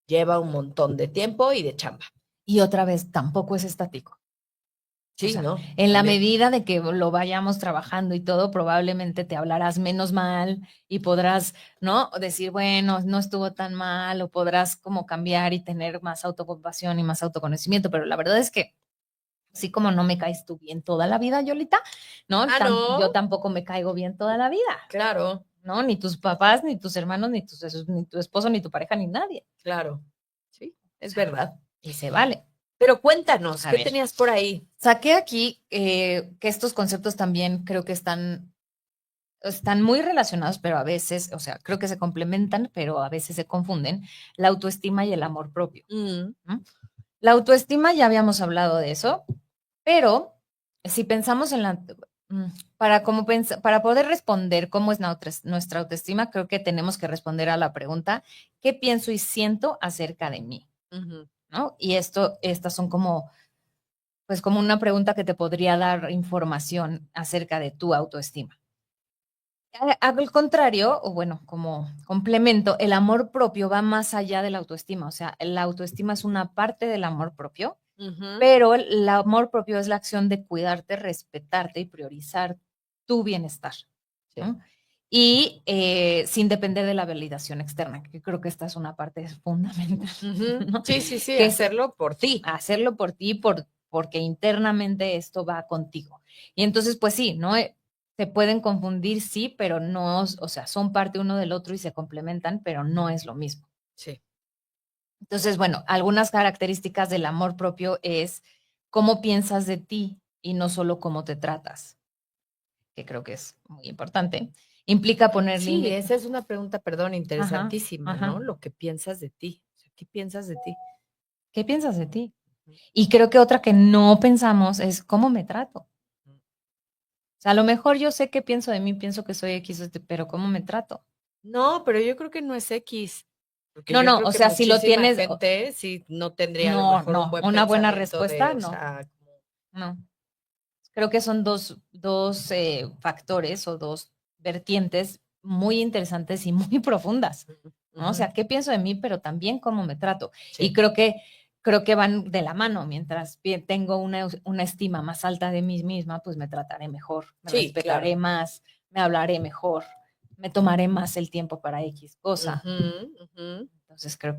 lleva un montón de tiempo y de chamba. Y otra vez, tampoco es estático. O Sí, sea, ¿no? en la También. medida de que lo vayamos trabajando y todo, probablemente te hablarás menos mal y podrás, ¿no? Decir, bueno, no estuvo tan mal, o podrás como cambiar y tener más autocompasión y más autoconocimiento, pero la verdad es que así como no me caes tú bien toda la vida, Yolita, ¿no? Yo No, tampoco me caigo bien toda la vida, claro, ¿no? Ni tus papás, ni tus hermanos, ni tu esposo, ni tu pareja, ni nadie. claro. Sí, O es sea, verdad. y se vale. Pero cuéntanos, A ¿qué ver, tenías por ahí? saqué aquí que estos conceptos también creo que están muy relacionados, pero a veces, o sea, creo que se complementan, pero a veces se confunden, la autoestima y el amor propio, Mm, ¿no? La autoestima ya habíamos hablado de eso, pero si pensamos en mm, para poder responder cómo es nuestra autoestima, creo que tenemos que responder a la pregunta, ¿qué pienso y siento acerca de mí? ujú, ¿No? Y estas son como, pues como una pregunta que te podría dar información acerca de tu autoestima. Al contrario, o bueno, como complemento, el amor propio va más allá de la autoestima. O sea, la autoestima es una parte del amor propio, ujú, pero el amor propio es la acción de cuidarte, respetarte y priorizar tu bienestar, sí. ¿no? Y sin depender de la validación externa, que creo que esta es una parte fundamental, Ujú. ¿no? Sí, sí, sí, Que es hacerlo por ti. hacerlo por ti, porque internamente esto va contigo. Y entonces, pues sí, ¿no? Se pueden confundir, sí, pero no, o sea, son parte uno del otro y se complementan, pero no es lo mismo. Sí. Entonces, bueno, algunas características del amor propio es cómo piensas de ti y no solo cómo te tratas, que creo que es muy importante. Implica poner Sí, límites. esa es una pregunta, perdón, Ajá, interesantísima, ¿no? ajá. Lo que piensas de ti. O sea, ¿qué piensas de ti? ¿Qué piensas de ti? Y creo que otra que no pensamos es cómo me trato. O sea, a lo mejor yo sé qué pienso de mí, pienso que soy X, pero ¿cómo me trato? No, pero yo creo que no es X, porque No, yo no, creo o que sea, si lo muchísima tienes, gente sí no tendría a lo no, mejor un no, buen una buena pensamiento de, respuesta, o no, sea, no. Creo que son dos factores o dos vertientes muy interesantes y muy profundas, ujú, ¿no? O ujú, sea, ¿qué pienso de mí? Pero también cómo me trato. Y sí, creo que van de la mano. Mientras tengo una estima más alta de mí misma, pues me trataré mejor, me sí, respetaré claro. más, me hablaré mejor, me tomaré más el tiempo para X cosa. Ujú, ujú. Entonces creo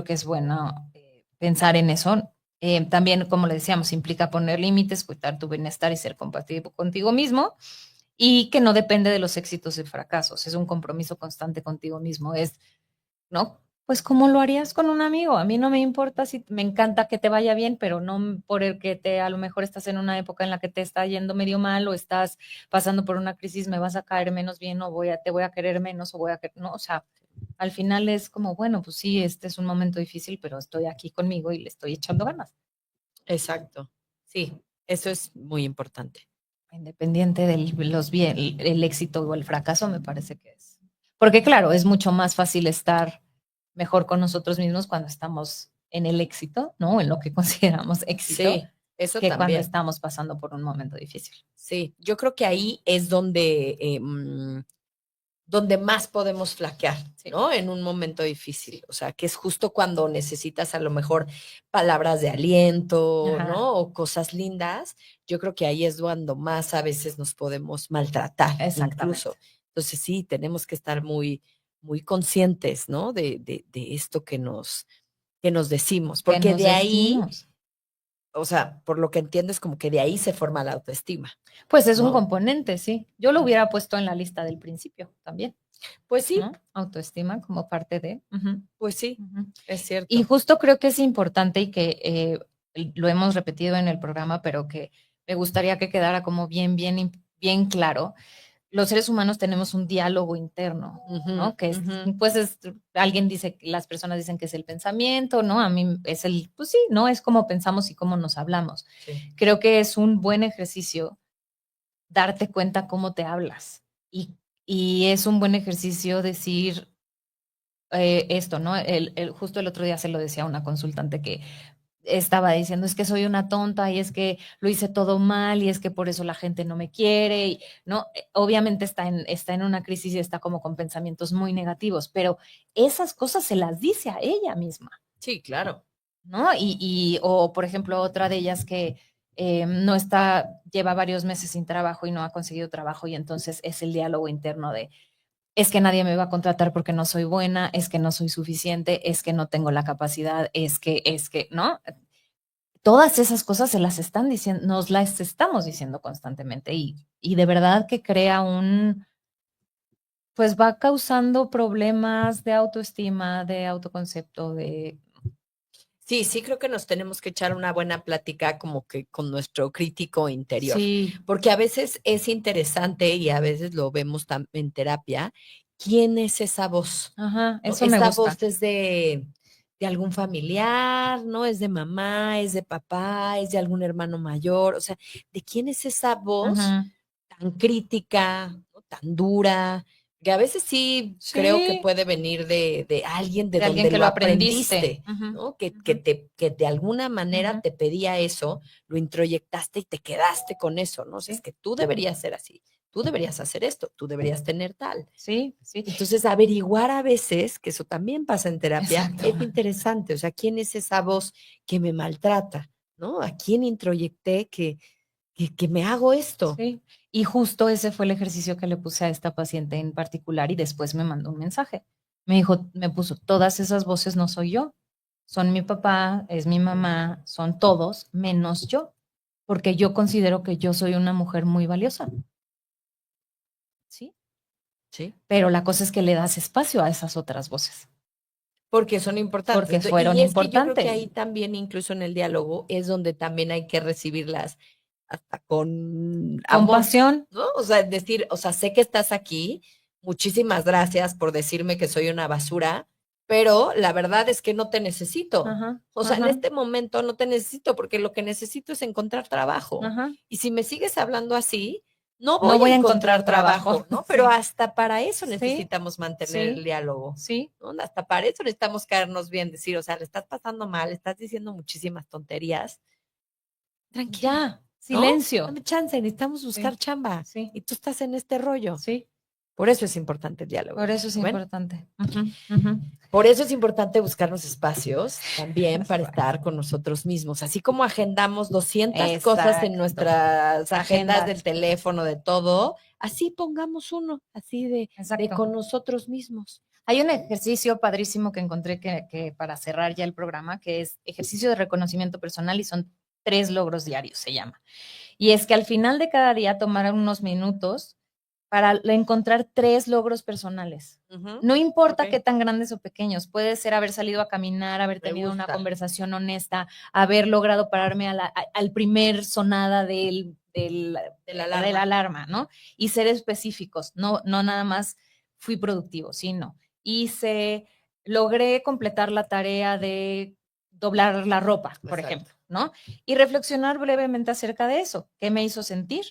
que es bueno pensar en eso. También, como le decíamos, implica poner límites, cuidar tu bienestar y ser compatible contigo mismo y que no depende de los éxitos y fracasos. Es un compromiso constante contigo mismo. Es, ¿no? Pues como lo harías con un amigo. A mí no me importa si me encanta que te vaya bien, pero no por el que a lo mejor estás en una época en la que te está yendo medio mal o estás pasando por una crisis, me vas a caer menos bien o te voy a querer menos o no, o sea, al final es como, bueno, pues sí, este es un momento difícil, pero estoy aquí conmigo y le estoy echando ganas, Exacto. Sí, eso es muy importante. independiente de los bien, el éxito o el fracaso, me parece que es. Porque claro, es mucho más fácil estar mejor con nosotros mismos cuando estamos en el éxito, ¿no? En lo que consideramos éxito, Sí, eso que cuando también. estamos pasando por un momento difícil. Sí, yo creo que ahí es donde, donde más podemos flaquear, Sí. ¿no? En un momento difícil. O sea, que es justo cuando necesitas a lo mejor palabras de aliento, Ajá, ¿no? O cosas lindas. Yo creo que ahí es cuando más a veces nos podemos maltratar, exactamente. incluso. Entonces sí, tenemos que estar muy, muy conscientes, ¿no? De esto que nos decimos, ¿Qué porque nos de ahí, decimos? o sea, por lo que entiendo es como que de ahí se forma la autoestima, Pues es un ¿no? componente, sí. Yo lo hubiera puesto en la lista del principio también, Pues sí, ¿no? Autoestima como parte de. Ujú, pues sí, ujú. es Y cierto. justo creo que es importante y que lo hemos repetido en el programa, pero que me gustaría que quedara como bien claro. Los seres humanos tenemos un diálogo interno, Ujú, ¿no? Que es, ujú, pues alguien dice, las personas dicen que es el pensamiento, ¿no? A mí es pues sí, ¿no? Es como pensamos y cómo nos hablamos. sí. Creo que es un buen ejercicio darte cuenta cómo te hablas y es un buen ejercicio decir esto, ¿no? Justo el otro día se lo decía a una consultante que estaba diciendo, es que soy una tonta y es que lo hice todo mal y es que por eso la gente no me quiere, y, ¿no? Obviamente está en una crisis y está como con pensamientos muy negativos, pero esas cosas se las dice a ella misma, Sí, claro. ¿no? O por ejemplo, otra de ellas que no está, lleva varios meses sin trabajo y no ha conseguido trabajo y entonces es el diálogo interno de, es que nadie me va a contratar porque no soy buena, es que no soy suficiente, es que no tengo la capacidad, ¿no? Todas esas cosas se las están diciendo, nos las estamos diciendo constantemente y de verdad que crea pues va causando problemas de autoestima, de autoconcepto, de... Sí, sí creo que nos tenemos que echar una buena plática como que con nuestro crítico interior, Sí, porque a veces es interesante y a veces lo vemos en terapia, ¿quién es esa voz? ajá, ¿No? eso me Esta gusta. voz es de algún familiar, ¿no? Es de mamá, es de papá, es de algún hermano mayor, o sea, ¿de quién es esa voz Ujú. tan crítica, ¿no? Tan dura? Que a veces sí creo que Sí, puede venir de alguien de de alguien donde que lo lo aprendiste. aprendiste, Ujú, ¿no? ujú, Que de alguna manera ujú. te pedía eso, lo introyectaste y te quedaste con eso, ¿no? O sea, es Sí, que tú deberías ser así, tú deberías hacer esto, tú deberías tener tal. sí, sí, Entonces, averiguar a veces, que eso también pasa en terapia, exacto. es interesante. O sea, ¿quién es esa voz que me maltrata? ¿No? ¿A quién introyecté que me hago esto? Sí, y justo ese fue el ejercicio que le puse a esta paciente en particular y después me mandó un mensaje. Me dijo, me puso, todas esas voces no soy yo, son mi papá, es mi mamá, son todos menos yo, porque yo considero que yo soy una mujer muy valiosa, ¿sí? Sí, Pero la cosa es que le das espacio a esas otras voces. Porque son importantes. Porque Entonces, fueron y es que yo creo importantes. que ahí también, incluso en el diálogo, es donde también hay que recibirlas hasta con amor, Compasión. ¿no? O sea, decir, o sea, sé que estás aquí, muchísimas gracias por decirme que soy una basura, pero la verdad es que no te necesito. Ajá, O sea, en ajá, este momento no te necesito porque lo que necesito es encontrar trabajo. ajá. Y si me sigues hablando así, no No voy a voy a encontrar encontrar trabajo. trabajo, ¿no? Pero Sí, hasta para eso sí, necesitamos mantener el sí, diálogo, sí. ¿no? Hasta para eso necesitamos caernos bien, decir, o sea, le estás pasando mal, estás diciendo muchísimas tonterías. Tranquila, Ya, ¿no? silencio. Dame chance, necesitamos buscar Sí, chamba. sí, Y tú estás en este rollo. sí. Por eso es importante el diálogo, Por eso es ¿no ven? importante. Ujú, ujú. Por eso es importante buscarnos espacios también para Exacto. estar con nosotros mismos. Así como agendamos 200 cosas en Exacto. nuestras agendas del Agendas. teléfono, de todo, así pongamos uno, así de Exacto. con nosotros mismos. Hay un ejercicio padrísimo que encontré que para cerrar ya el programa, que es ejercicio de reconocimiento personal y son 3 logros diarios, se llama. Y es que al final de cada día tomar unos minutos para encontrar 3 logros personales. Ujú, No importa ok. qué tan grandes o pequeños, puede ser haber salido a caminar, haber Me tenido una gusta. conversación honesta, haber logrado pararme al primer sonada De la de la alarma. alarma, ¿no? Y ser específicos, no nada más fui productivo, sino logré completar la tarea de doblar la ropa, por Exacto. ejemplo, ¿no? Y reflexionar brevemente acerca de eso, qué me hizo sentir,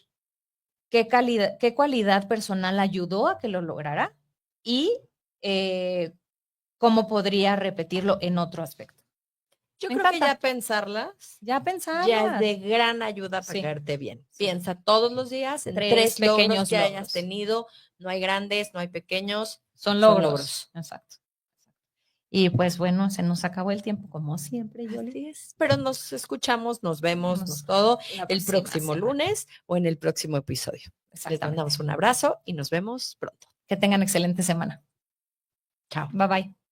qué cualidad personal ayudó a que lo lograra y eh, cómo podría repetirlo en otro aspecto. Yo Me creo que ya encanta, pensarlas ya ya es de pensarlas. gran ayuda para Sí, caerte bien. sí. Piensa todos los días en 3 3 logros pequeños que hayas logros. tenido. No hay grandes, no hay pequeños, Son son logros, logros. exacto. Y pues bueno, se nos acabó el tiempo como siempre, Yoli. Así es. Pero nos escuchamos, nos vemos, nos Vemos todo la el próxima próximo semana. lunes o en el próximo episodio. Les Exactamente. mandamos un abrazo y nos vemos pronto. Que tengan excelente semana. Chao. Bye bye.